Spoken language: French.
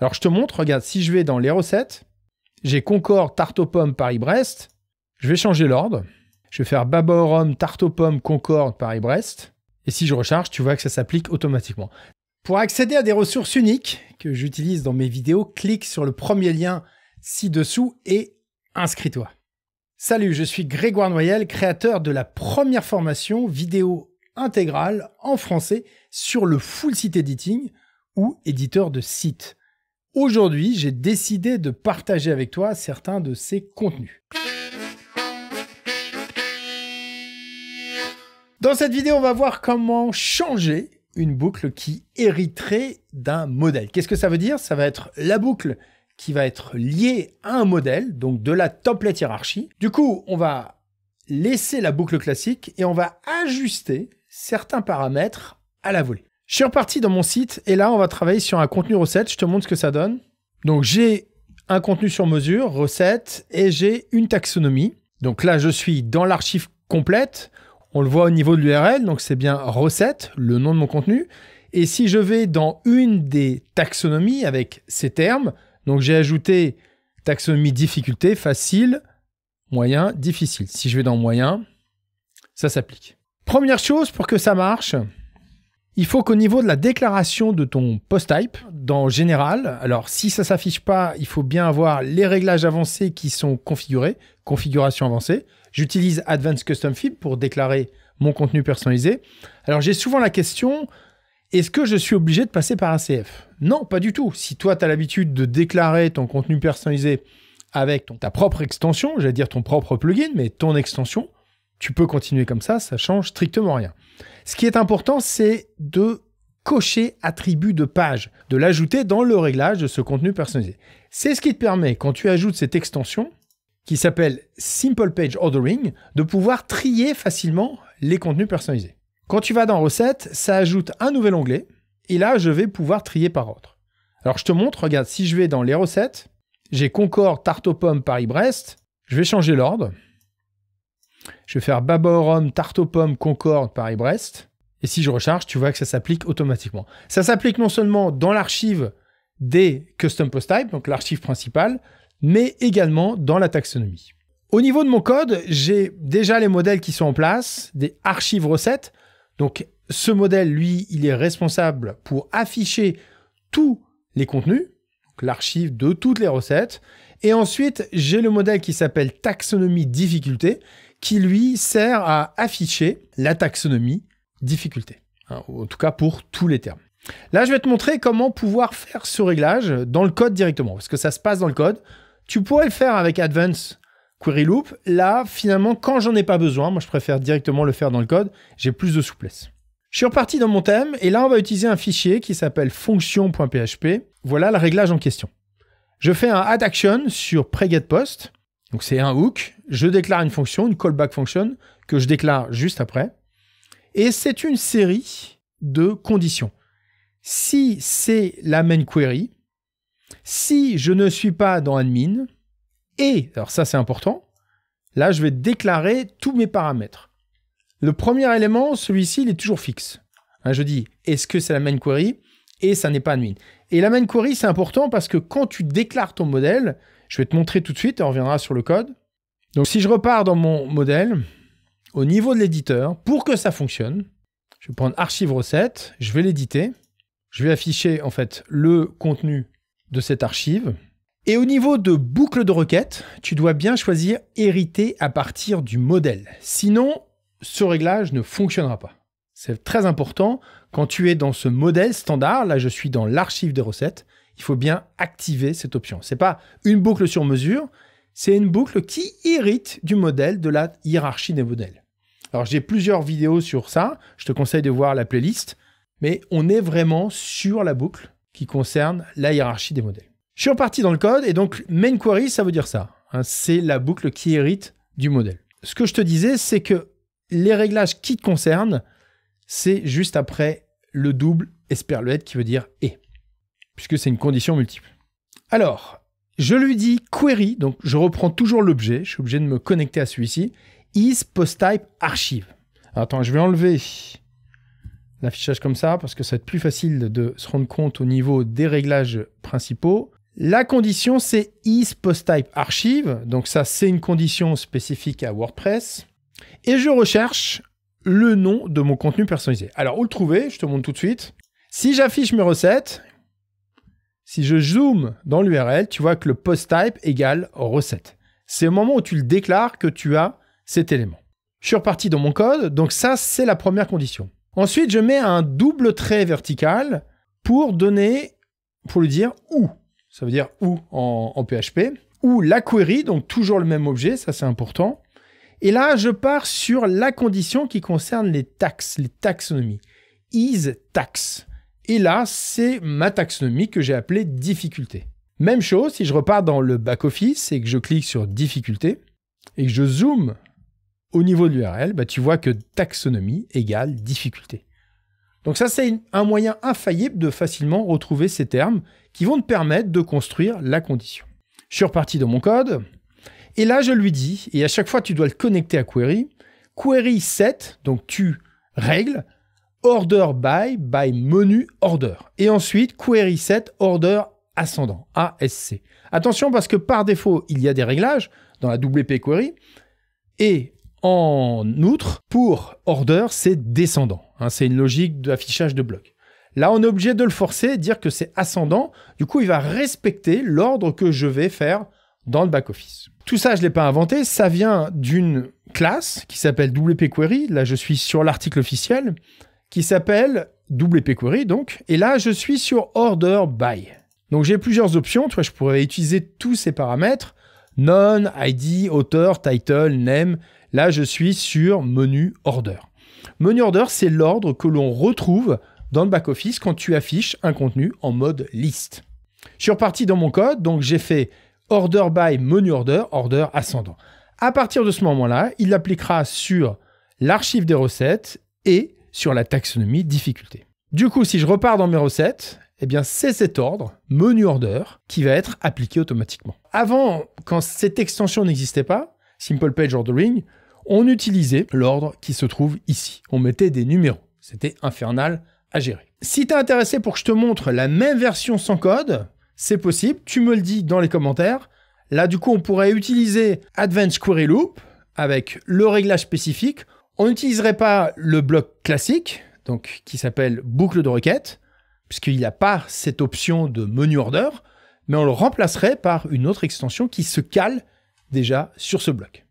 Alors, je te montre, regarde, si je vais dans les recettes, j'ai Concorde, tarte aux pommes, Paris-Brest. Je vais changer l'ordre. Je vais faire baba au rhum, tarte aux pommes, Concorde, Paris-Brest. Et si je recharge, tu vois que ça s'applique automatiquement. Pour accéder à des ressources uniques que j'utilise dans mes vidéos, clique sur le premier lien ci-dessous et inscris-toi. Salut, je suis Grégoire Noyel, créateur de la première formation vidéo intégrale en français sur le full site editing ou éditeur de site. Aujourd'hui, j'ai décidé de partager avec toi certains de ces contenus. Dans cette vidéo, on va voir comment changer une boucle qui hériterait d'un modèle. Qu'est-ce que ça veut dire? Ça va être la boucle qui va être liée à un modèle, donc de la template hiérarchie. Du coup, on va laisser la boucle classique et on va ajuster certains paramètres à la volée. Je suis reparti dans mon site et là, on va travailler sur un contenu recette. Je te montre ce que ça donne. Donc, j'ai un contenu sur mesure, recette, et j'ai une taxonomie. Donc là, je suis dans l'archive complète. On le voit au niveau de l'URL, donc c'est bien recette, le nom de mon contenu. Et si je vais dans une des taxonomies avec ces termes, donc j'ai ajouté taxonomie difficulté, facile, moyen, difficile. Si je vais dans moyen, ça s'applique. Première chose pour que ça marche, il faut qu'au niveau de la déclaration de ton post type, dans général, alors si ça ne s'affiche pas, il faut bien avoir les réglages avancés qui sont configurés, configuration avancée. J'utilise Advanced Custom Field pour déclarer mon contenu personnalisé. Alors j'ai souvent la question, est-ce que je suis obligé de passer par ACF? Non, pas du tout. Si toi, tu as l'habitude de déclarer ton contenu personnalisé avec ta propre extension, j'allais dire ton propre plugin, mais ton extension, tu peux continuer comme ça change strictement rien. Ce qui est important, c'est de cocher attribut de page, de l'ajouter dans le réglage de ce contenu personnalisé. C'est ce qui te permet, quand tu ajoutes cette extension, qui s'appelle Simple Page Ordering, de pouvoir trier facilement les contenus personnalisés. Quand tu vas dans Recettes, ça ajoute un nouvel onglet, et là, je vais pouvoir trier par ordre. Alors, je te montre, regarde, si je vais dans les recettes, j'ai Concorde, tarte aux pommes, Paris-Brest, je vais changer l'ordre. Je vais faire baba au rhum, tarte aux pommes, Concorde, Paris-Brest, et si je recharge, tu vois que ça s'applique automatiquement. Ça s'applique non seulement dans l'archive des Custom Post Type, donc l'archive principale, mais également dans la taxonomie. Au niveau de mon code, j'ai déjà les modèles qui sont en place, des archives recettes. Donc, ce modèle, lui, il est responsable pour afficher tous les contenus, l'archive de toutes les recettes. Et ensuite, j'ai le modèle qui s'appelle taxonomie difficulté, qui, lui, sert à afficher la taxonomie difficulté. Hein, en tout cas, pour tous les termes. Là, je vais te montrer comment pouvoir faire ce réglage dans le code directement, parce que ça se passe dans le code. Tu pourrais le faire avec Advanced Query Loop. Là, finalement, quand j'en ai pas besoin, moi, je préfère directement le faire dans le code. J'ai plus de souplesse. Je suis reparti dans mon thème et là, on va utiliser un fichier qui s'appelle fonction.php. Voilà le réglage en question. Je fais un add action sur preGetPost. Donc, c'est un hook. Je déclare une fonction, une callback function, que je déclare juste après. Et c'est une série de conditions. Si c'est la main query, si je ne suis pas dans admin, et, alors ça c'est important, là je vais déclarer tous mes paramètres. Le premier élément, celui-ci, il est toujours fixe. Hein, je dis, est-ce que c'est la main query? Et ça n'est pas admin. Et la main query, c'est important parce que quand tu déclares ton modèle, je vais te montrer tout de suite et on reviendra sur le code. Donc si je repars dans mon modèle, au niveau de l'éditeur, pour que ça fonctionne, je vais prendre archive recette, je vais l'éditer, je vais afficher en fait le contenu de cette archive. Et au niveau de boucle de requête, tu dois bien choisir hériter à partir du modèle. Sinon, ce réglage ne fonctionnera pas. C'est très important. Quand tu es dans ce modèle standard, là je suis dans l'archive des recettes, il faut bien activer cette option. Ce n'est pas une boucle sur mesure, c'est une boucle qui hérite du modèle de la hiérarchie des modèles. Alors j'ai plusieurs vidéos sur ça, je te conseille de voir la playlist, mais on est vraiment sur la boucle qui concerne la hiérarchie des modèles. Je suis reparti dans le code et donc main query, ça veut dire ça. Hein, c'est la boucle qui hérite du modèle. Ce que je te disais, c'est que les réglages qui te concernent, c'est juste après le double esperluette qui veut dire et, puisque c'est une condition multiple. Alors, je lui dis query, donc je reprends toujours l'objet, je suis obligé de me connecter à celui-ci, is post type archive. Alors, attends, je vais enlever l'affichage comme ça, parce que ça va être plus facile de se rendre compte au niveau des réglages principaux. La condition, c'est isPostTypeArchive. Donc ça, c'est une condition spécifique à WordPress. Et je recherche le nom de mon contenu personnalisé. Alors, où le trouver? Je te montre tout de suite. Si j'affiche mes recettes, si je zoome dans l'URL, tu vois que le posttype égale recette. C'est au moment où tu le déclares que tu as cet élément. Je suis reparti dans mon code, donc ça, c'est la première condition. Ensuite, je mets un double trait vertical pour lui dire où. Ça veut dire où en PHP. Ou la query, donc toujours le même objet, ça c'est important. Et là, je pars sur la condition qui concerne les taxes, les taxonomies. isTax. Et là, c'est ma taxonomie que j'ai appelée difficulté. Même chose, si je repars dans le back-office et que je clique sur difficulté et que je zoome au niveau de l'URL, tu vois que taxonomie égale difficulté. Donc ça, c'est un moyen infaillible de facilement retrouver ces termes qui vont te permettre de construire la condition. Je suis reparti dans mon code. Et là, je lui dis, et à chaque fois, tu dois le connecter à query, query set, donc tu règles, order by menu order. Et ensuite, query set order ascendant, ASC. Attention parce que par défaut, il y a des réglages dans la WP query. Et en outre, pour order, c'est descendant. C'est une logique d'affichage de bloc. Là, on est obligé de le forcer, dire que c'est ascendant. Du coup, il va respecter l'ordre que je vais faire dans le back-office. Tout ça, je ne l'ai pas inventé. Ça vient d'une classe qui s'appelle WP Query. Là, je suis sur l'article officiel qui s'appelle WP Query, donc. Et là, je suis sur Order By. Donc, j'ai plusieurs options. Tu vois, je pourrais utiliser tous ces paramètres. None, ID, author, title, name. Là, je suis sur Menu Order. Menu Order, c'est l'ordre que l'on retrouve dans le back-office quand tu affiches un contenu en mode liste. Je suis reparti dans mon code, donc j'ai fait Order by Menu Order, order ascendant. À partir de ce moment-là, il l'appliquera sur l'archive des recettes et sur la taxonomie difficulté. Du coup, si je repars dans mes recettes, eh bien c'est cet ordre, Menu Order, qui va être appliqué automatiquement. Avant, quand cette extension n'existait pas, Simple Page Ordering, on utilisait l'ordre qui se trouve ici. On mettait des numéros. C'était infernal à gérer. Si tu es intéressé pour que je te montre la même version sans code, c'est possible. Tu me le dis dans les commentaires. Là, du coup, on pourrait utiliser Advanced Query Loop avec le réglage spécifique. On n'utiliserait pas le bloc classique, donc qui s'appelle boucle de requête, puisqu'il n'y a pas cette option de menu order, mais on le remplacerait par une autre extension qui se cale déjà sur ce bloc.